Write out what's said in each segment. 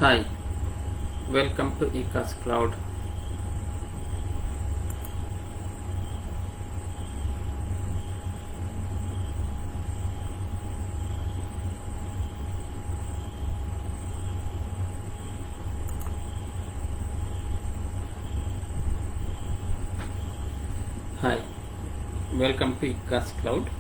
Hi, welcome to ECAS Cloud. Hi, welcome to ECAS Cloud.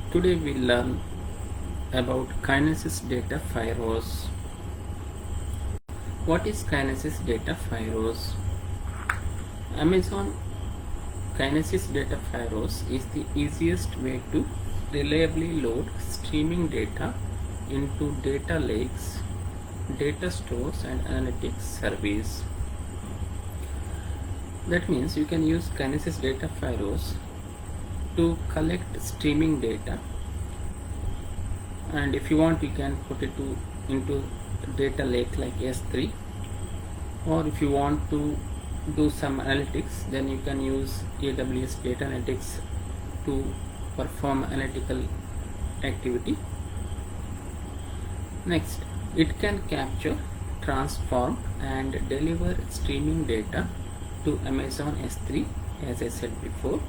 Today we learn about Kinesis Data Firehose. What is Kinesis Data Firehose? Amazon Kinesis Data Firehose is the easiest way to reliably load streaming data into data lakes, data stores and analytics service. That means you can use Kinesis Data Firehose to collect streaming data, and if you want you can put it into data lake like S3, or if you want to do some analytics then you can use AWS Data Analytics to perform analytical activity. Next, it can capture, transform and deliver streaming data to Amazon S3, as I said before,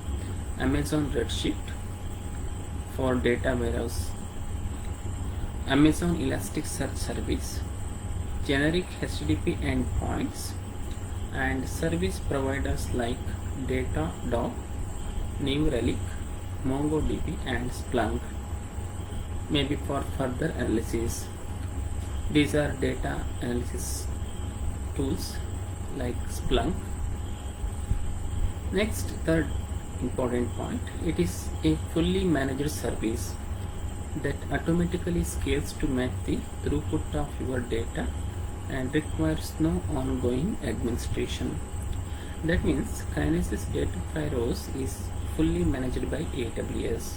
Amazon Redshift for data warehouse, Amazon Elasticsearch service, generic HTTP endpoints, and service providers like Datadog, New Relic, MongoDB and Splunk, maybe for further analysis. These are data analysis tools like Splunk. Next, third important point, it is a fully managed service that automatically scales to match the throughput of your data and requires no ongoing administration. That means Kinesis Data Firehose is fully managed by AWS,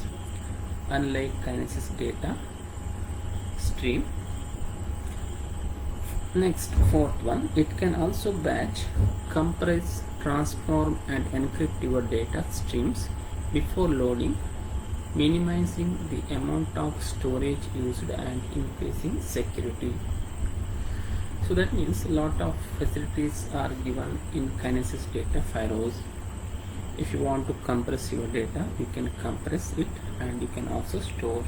unlike Kinesis Data Stream. Next, fourth one, it can also batch, compress, transform and encrypt your data streams before loading, minimizing the amount of storage used and increasing security. So that means a lot of facilities are given in Kinesis Data Firehose. If you want to compress your data, you can compress it and you can also store.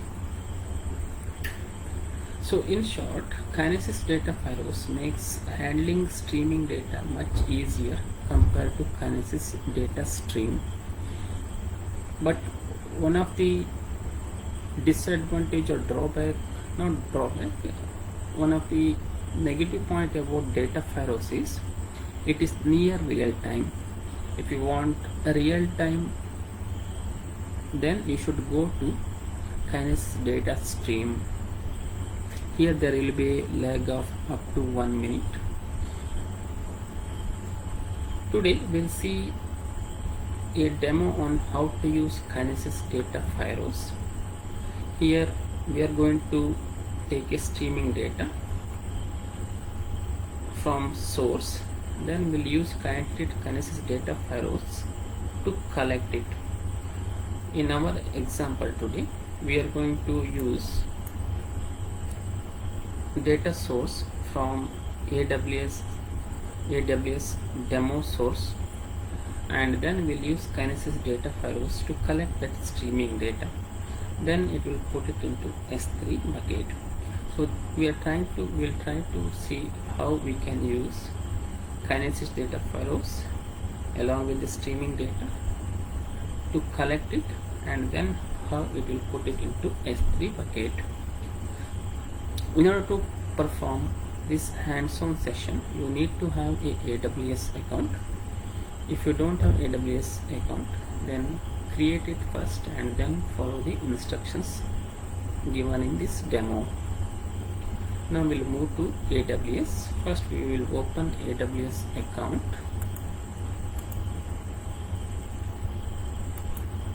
So in short, Kinesis Data Firehose makes handling streaming data much easier compared to Kinesis Data Stream. But one of the disadvantage or drawback, not drawback, one of the negative point about Data Firehose is it is near real time. If you want a real time, then you should go to Kinesis Data Stream. Here there will be a lag of up to 1 minute. Today we'll see a demo on how to use Kinesis Data Firehose. Here we are going to take a streaming data from source, then we'll use connected Kinesis Data Firehose to collect it. In our example today, we are going to use data source from AWS demo source, and then we'll use Kinesis Data Firehose to collect that streaming data. Then it will put it into S3 bucket. So we'll try to see how we can use Kinesis Data Firehose along with the streaming data to collect it, and then how it will put it into S3 bucket. In order to perform this hands-on session, you need to have a AWS account. If you don't have AWS account, then create it first and then follow the instructions given in this demo. Now we'll move to AWS. First we will open AWS account.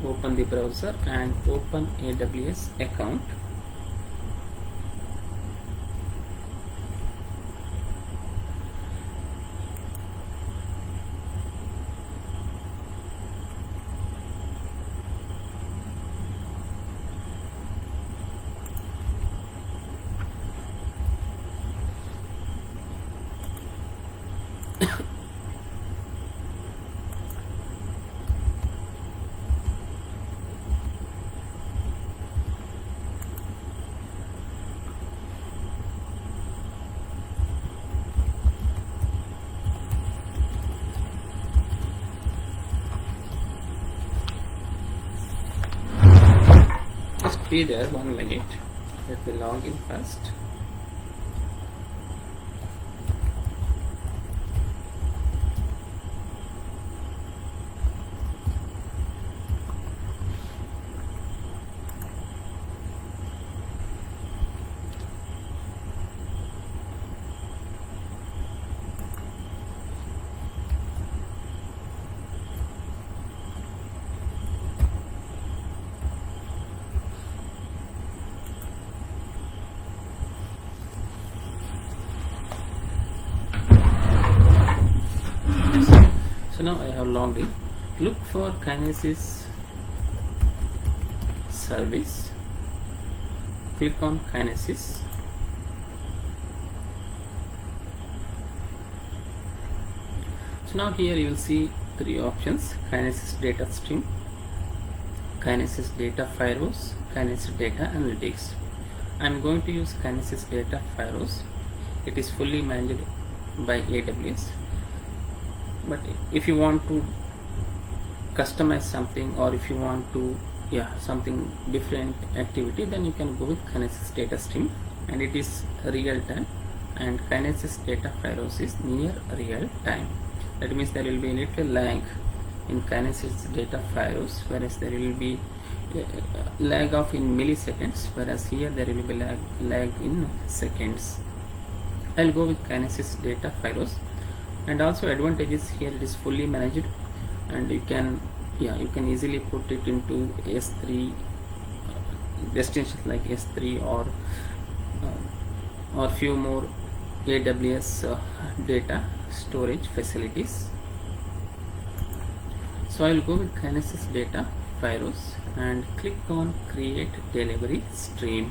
Open the browser and open AWS account. Just be there 1 minute. Let me log in first. So now I have logged in. Look for Kinesis service. Click on Kinesis. So now here you will see 3 options: Kinesis data stream, Kinesis data firehose, Kinesis data analytics. I am going to use Kinesis data firehose. It is fully managed by AWS. But if you want to customize something, or if you want to something different activity, then you can go with Kinesis data stream, and it is real time, and Kinesis data firehose is near real time. That means there will be a little lag in Kinesis data firehose, whereas there will be lag of in milliseconds, whereas here there will be lag in seconds. I'll go with Kinesis data firehose. And also advantages here, it is fully managed, and you can easily put it into S3 destinations like S3 or few more AWS data storage facilities. So I will go with Kinesis data firehose and click on create delivery stream.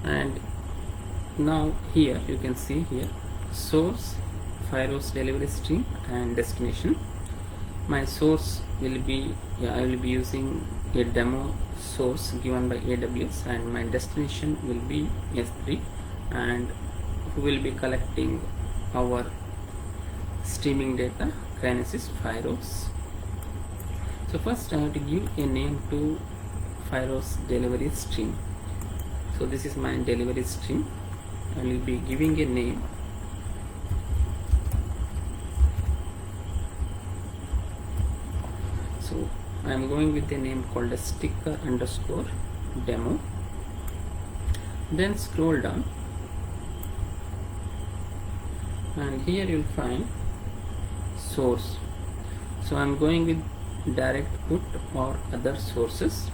And now here you can see here source, firehose delivery stream, and destination. My source will be I will be using a demo source given by AWS, and my destination will be S3, and who will be collecting our streaming data, Kinesis firehose. So first I have to give a name to firehose delivery stream. So this is my delivery stream. I will be giving a name. So I am going with a name called as sticker_demo. Then scroll down, and here you will find source. So I am going with direct put or other sources.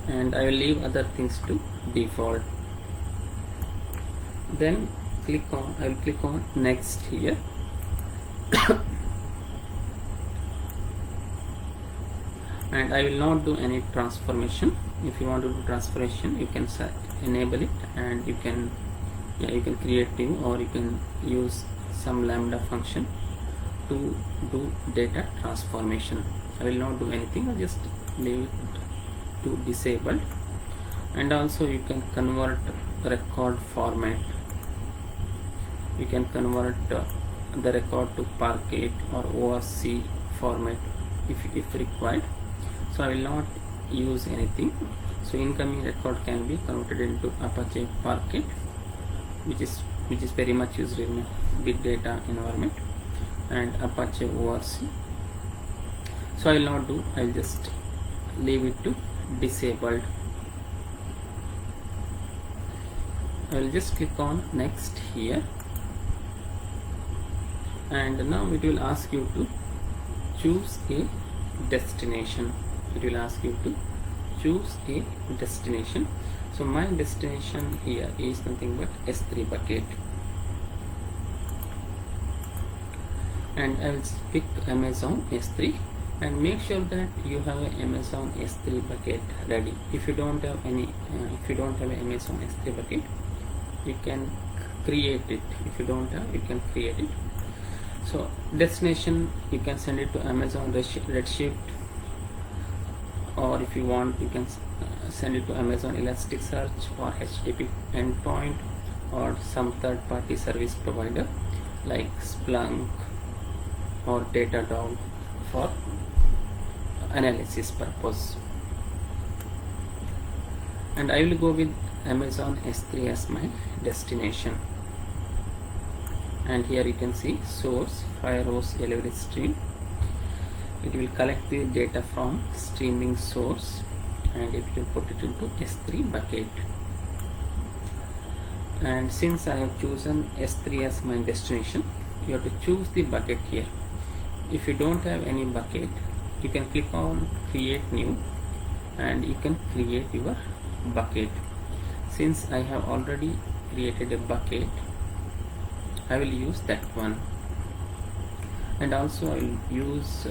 And I will leave other things to default. Then I will click on next here. And I will not do any transformation. If you want to do transformation, you can enable it, and you can create new, or you can use some lambda function to do data transformation. I will not do anything. I'll just leave it to disabled. And also you can convert record format. You can convert the record to Parquet or ORC format if required. So I will not use anything. So incoming record can be converted into Apache Parquet, which is very much used in a big data environment, and Apache ORC. So I will not do. I will just leave it to disabled. I will just click on next here, and now it will ask you to choose a destination. It will ask you to choose a destination. So my destination here is nothing but S3 bucket. and I will pick Amazon S3, and make sure that you have an Amazon S3 bucket ready. If you don't have any, if you don't have an Amazon S3 bucket, you can create it. If you don't have, you can create it. So destination, you can send it to Amazon Redshift, or if you want, you can send it to Amazon Elasticsearch or HTTP endpoint or some third-party service provider like Splunk or Datadog for analysis purpose. And I will go with Amazon S3 as my destination. And here you can see source Firehose delivery stream. It will collect the data from streaming source and it will put it into S3 bucket. And since I have chosen S3 as my destination, you have to choose the bucket here. If you don't have any bucket, you can click on create new and you can create your bucket. Since I have already created a bucket, I will use that one. And also I will use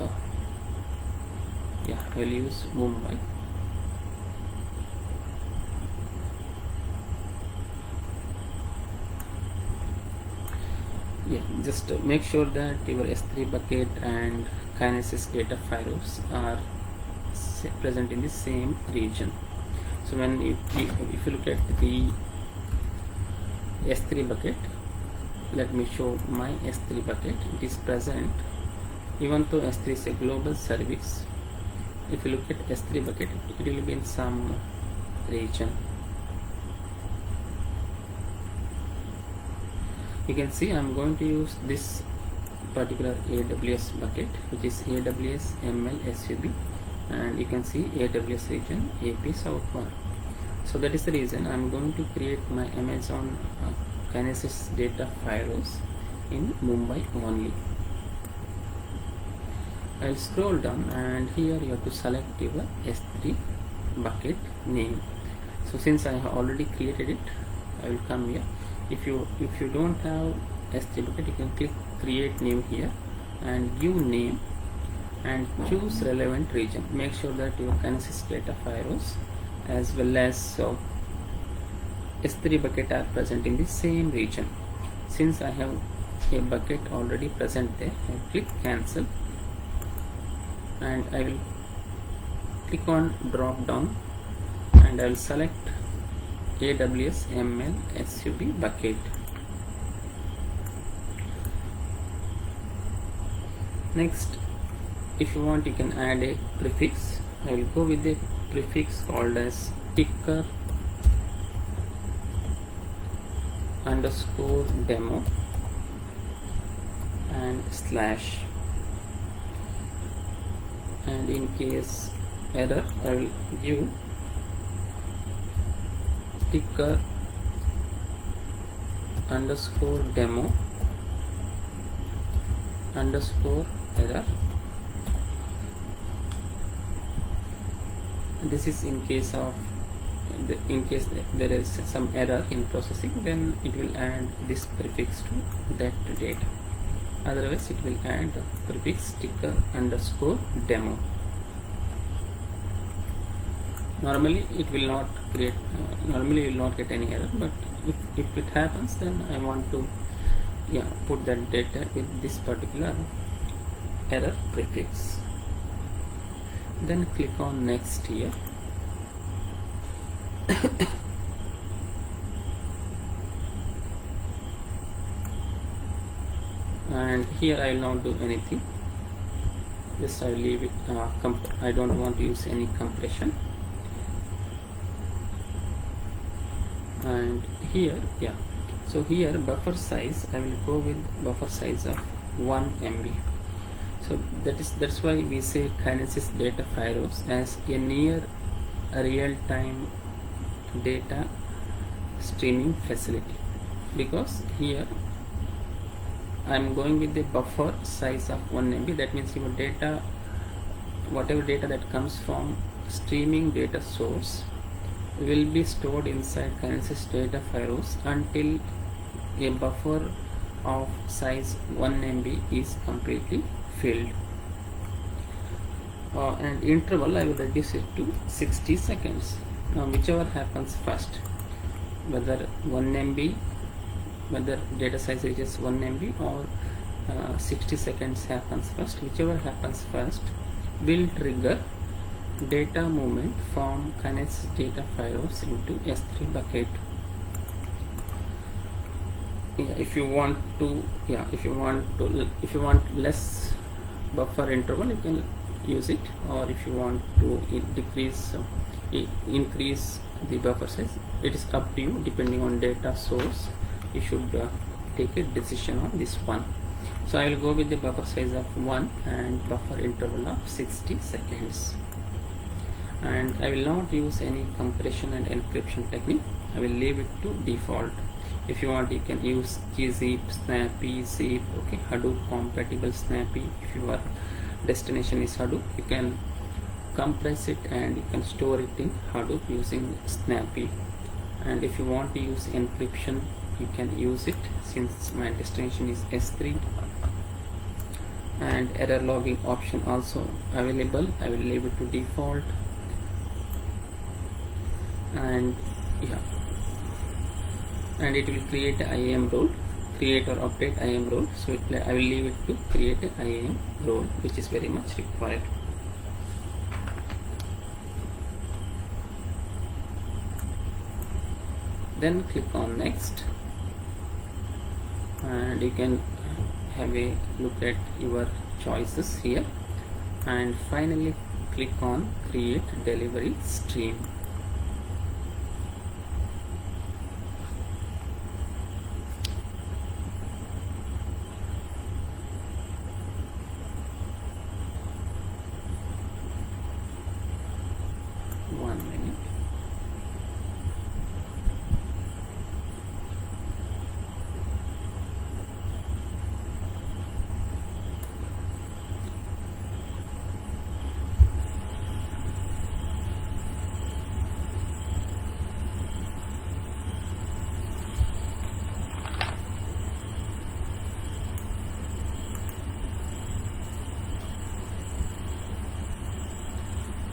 I will use Mumbai. Just make sure that your S3 bucket and Kinesis data files are present in the same region. So when if you look at the S3 bucket, let me show my S3 bucket. It is present, even though S3 is a global service. If you look at S3 bucket, it will be in some region. You can see I am going to use this particular AWS bucket, which is AWS ML SUB, and you can see AWS region AP South 1. So that is the reason I am going to create my Amazon Kinesis data files in Mumbai only. I will scroll down and here you have to select your S3 bucket name. So since I have already created it, I will come here. If you don't have S3 bucket, you can click create new here and give name and choose relevant region. Make sure that your Kinesis data files as well as S3 bucket are present in the same region. Since I have a bucket already present there, I click cancel and I will click on drop down and I will select AWS ML SUB bucket. Next, if you want, you can add a prefix. I will go with a prefix called as ticker underscore demo and slash, and in case error I will give ticker underscore demo underscore error. This is in case there is some error in processing, then it will add this prefix to that data. Otherwise it will add the prefix ticker underscore demo. Normally it will not create, normally you will not get any error, but if it happens, then I want to put that data with this particular error prefix. Then click on next here. And here I will not do anything, just I will leave it. I don't want to use any compression. And here so here buffer size, I will go with buffer size of 1 MB. So that's why we say Kinesis data files as a near real-time data streaming facility, because here I am going with the buffer size of 1 MB. That means your data, whatever data that comes from streaming data source, will be stored inside Kinesis data files until a buffer of size 1 MB is completely filled. And interval I will reduce it to 60 seconds. Now whichever happens first, whether 1 MB, whether data size reaches 1 MB or 60 seconds happens first, whichever happens first will trigger data movement from Kinesis data files into S3 bucket. If you want less buffer interval, you can use it, or if you want to increase the buffer size, it is up to you. Depending on data source, you should take a decision on this one. So I will go with the buffer size of 1 and buffer interval of 60 seconds. And I will not use any compression and encryption technique. I will leave it to default. If you want, you can use gzip, snappy, zip, okay, Hadoop compatible snappy. If your destination is Hadoop, you can compress it and you can store it in Hadoop using snappy. And if you want to use encryption, you can use it. Since my destination is S3, and error logging option also available, I will leave it to default. And and it will create a IAM role, create or update IAM role. So I will leave it to create a IAM role, which is very much required. Then click on next, and you can have a look at your choices here, and finally click on create delivery stream.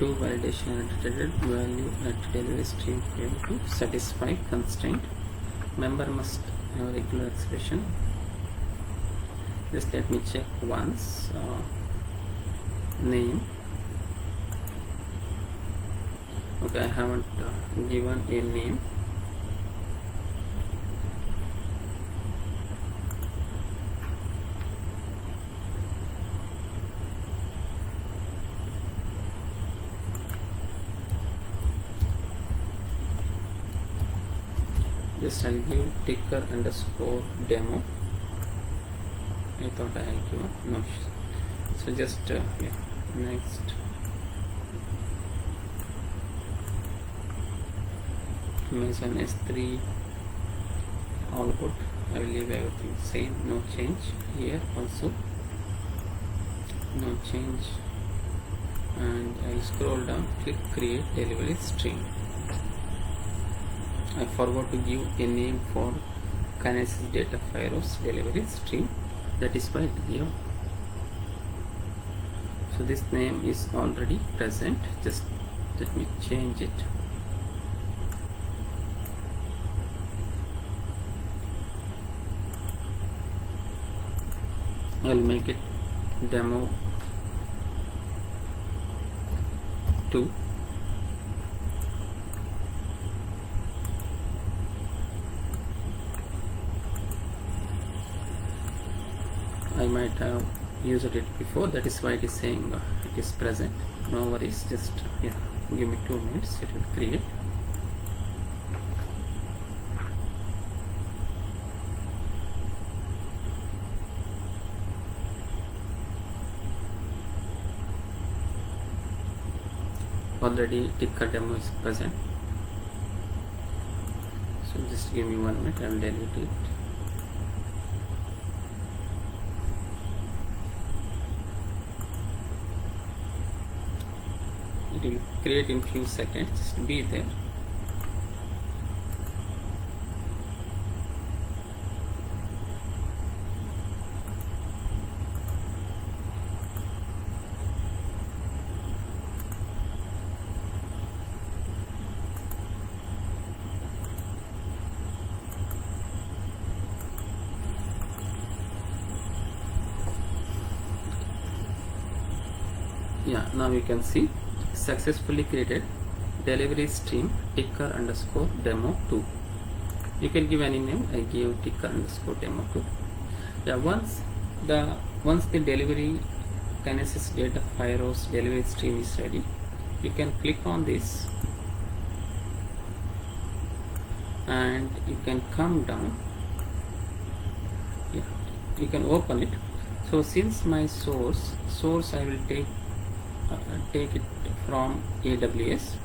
To validation edited value at delivery stream failed to satisfy constraint. Member must have a regular expression. Just let me check once. Name. Okay, I haven't given a name. Just I'll give ticker underscore demo. I thought I had given no. So just next. Amazon S3 output. I will leave everything same, no change. Here also no change. And I will scroll down, click create delivery stream. I forgot to give a name for Kinesis data files delivery stream. That is why it gave. So this name is already present. Just let me change it. I'll make it demo 2. I might have used it before, that is why it is saying it is present. No worries, just give me 2 minutes, it will create. Already ticker demo is present, so just give me 1 minute, I will delete it. It will create in few seconds, just be there. Yeah, now you can see successfully created delivery stream ticker underscore demo 2. You can give any name. I gave ticker underscore demo 2. Yeah, once the delivery Kinesis data Firehouse delivery stream is ready, you can click on this and you can come down. Yeah, you can open it. So since my source I will take it from AWS.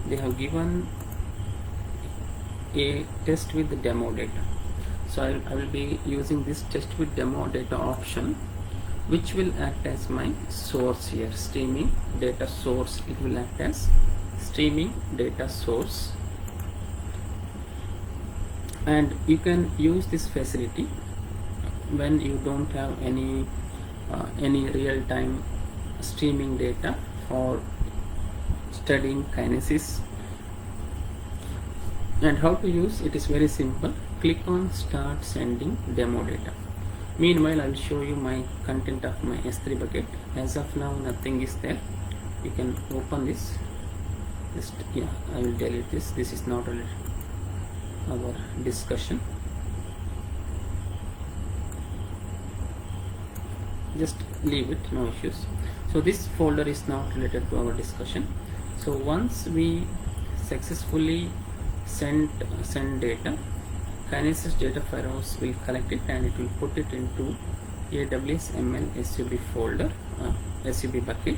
They have given a test with the demo data, so I will be using this test with demo data option, which will act as my source here, streaming data source. It will act as streaming data source, and you can use this facility when you don't have any real-time streaming data for studying Kinesis. And how to use it is very simple. Click on start sending demo data. Meanwhile, I will show you my content of my S3 bucket. As of now, nothing is there. You can open this. I will delete this. This is not related our discussion. Just leave it, no issues. So this folder is not related to our discussion. So once we successfully send data, Kinesis data Firehouse will collect it and it will put it into AWS ML SUB folder, SUB bucket,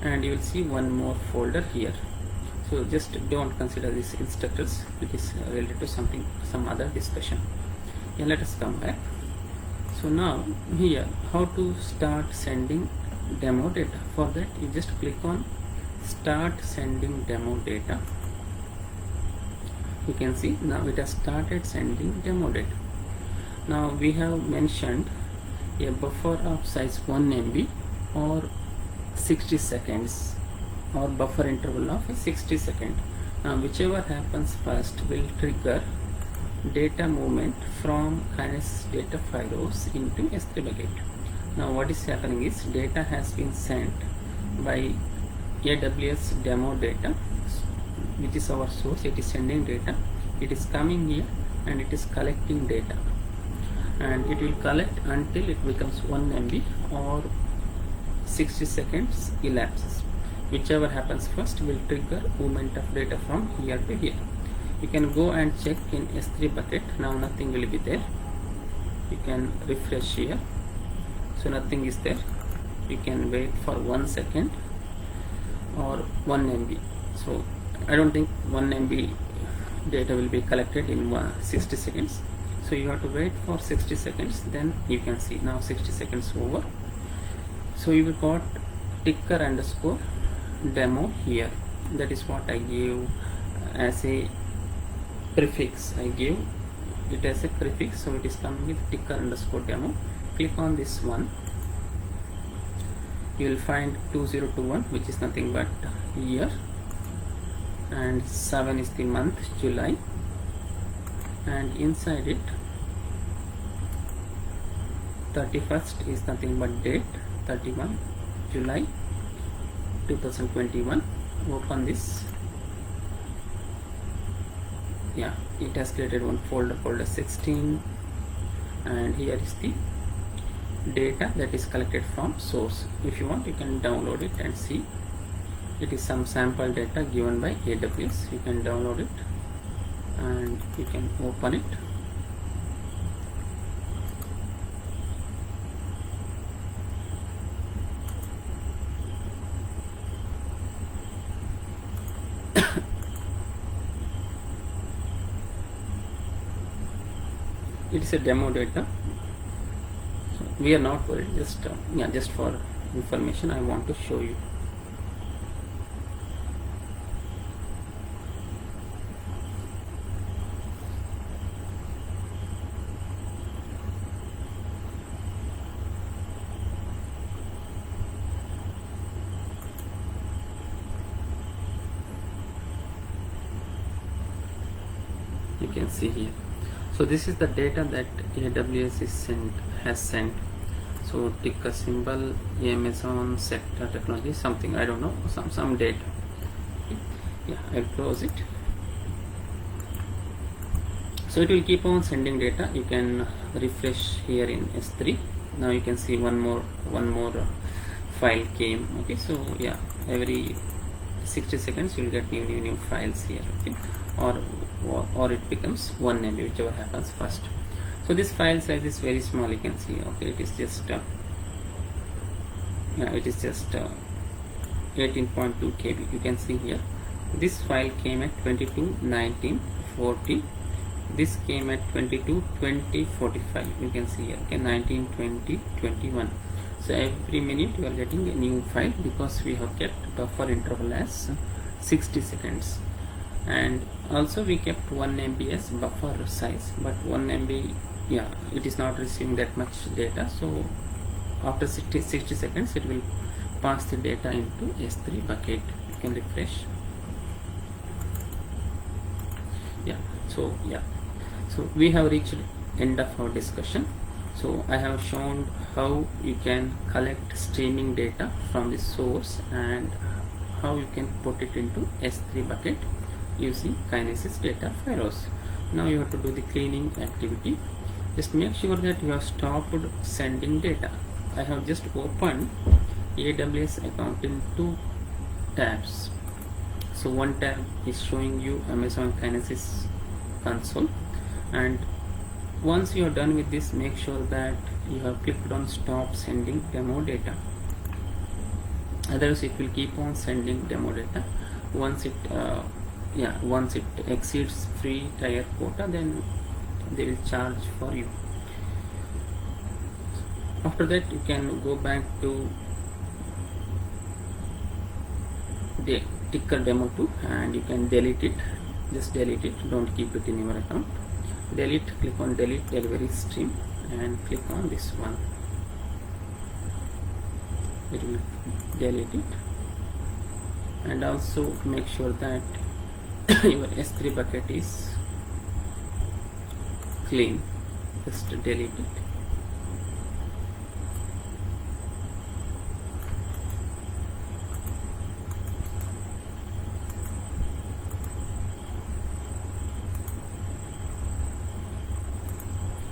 and you will see one more folder here. So just don't consider these instructors. It is related to some other discussion. Yeah, let us come back. So now here, how to start sending demo data? For that, you just click on start sending demo data. You can see now it has started sending demo data. Now we have mentioned a buffer of size 1 MB or 60 seconds, or buffer interval of 60 seconds. Now whichever happens first will trigger data movement from Kinesis data Firehouse into S3 bucket. Now what is happening is data has been sent by AWS demo data, which is our source. It is sending data, it is coming here and it is collecting data, and it will collect until it becomes 1 MB or 60 seconds elapses. Whichever happens first will trigger movement of data from here to here. You can go and check in S3 bucket. Now nothing will be there. You can refresh here. So nothing is there. You can wait for 1 second or 1 MB. So I don't think 1 MB data will be collected in 60 seconds. So you have to wait for 60 seconds. Then you can see now 60 seconds over. So you will got ticker underscore demo here. That is what I gave as a prefix. I gave it as a prefix, so it is coming with ticker underscore demo. Click on this one. You will find 2021, which is nothing but year, and 7 is the month, July, and inside it 31st is nothing but date, 31 July 2021. Open this. Yeah, it has created one folder 16, and here is the data that is collected from source. If you want, you can download it and see. It is some sample data given by AWS. You can download it and you can open it. It is a demo data. So we are not worried. Just for information, I want to show you. You can see here. So this is the data that AWS has sent. So tick a symbol, Amazon sector technology, something, I don't know, some data. Yeah, I'll close it. So it will keep on sending data. You can refresh here in S3. Now you can see one more file came. Okay, so yeah, every 60 seconds you will get new files here. Okay, or it becomes 1 MB, whichever happens first. So this file size is very small. You can see. Okay, it is just 18.2 KB. You can see here. This file came at 22, 19, 40. This came at 22, 20, 45. You can see here. Okay, 19, 20, 21. So every minute you are getting a new file because we have kept buffer interval as 60 seconds. And also we kept 1 MB as buffer size, but 1 MB, yeah, it is not receiving that much data. So after 60 seconds it will pass the data into S3 bucket. You can refresh. So we have reached end of our discussion. So I have shown how you can collect streaming data from the source and how you can put it into S3 bucket using Kinesis data Pharos. Now you have to do the cleaning activity. Just make sure that you have stopped sending data. I have just opened AWS account in 2 tabs. So one tab is showing you Amazon Kinesis console, and once you are done with this, make sure that you have clicked on stop sending demo data. Otherwise it will keep on sending demo data. Once it exceeds free tier quota, then they will charge for you. After that you can go back to the ticker demo 2 and you can delete it. Just delete it, don't keep it in your account. Delete, click on delete delivery stream and click on this one. It will delete it. And also make sure that your S3 bucket is clean. Just delete it.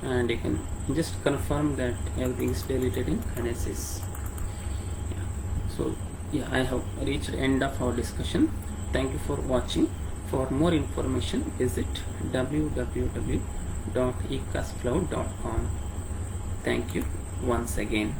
And you can just confirm that everything is deleted in Kinesis. So yeah, I have reached the end of our discussion. Thank you for watching. For more information, visit www.ecascloud.com. Thank you once again.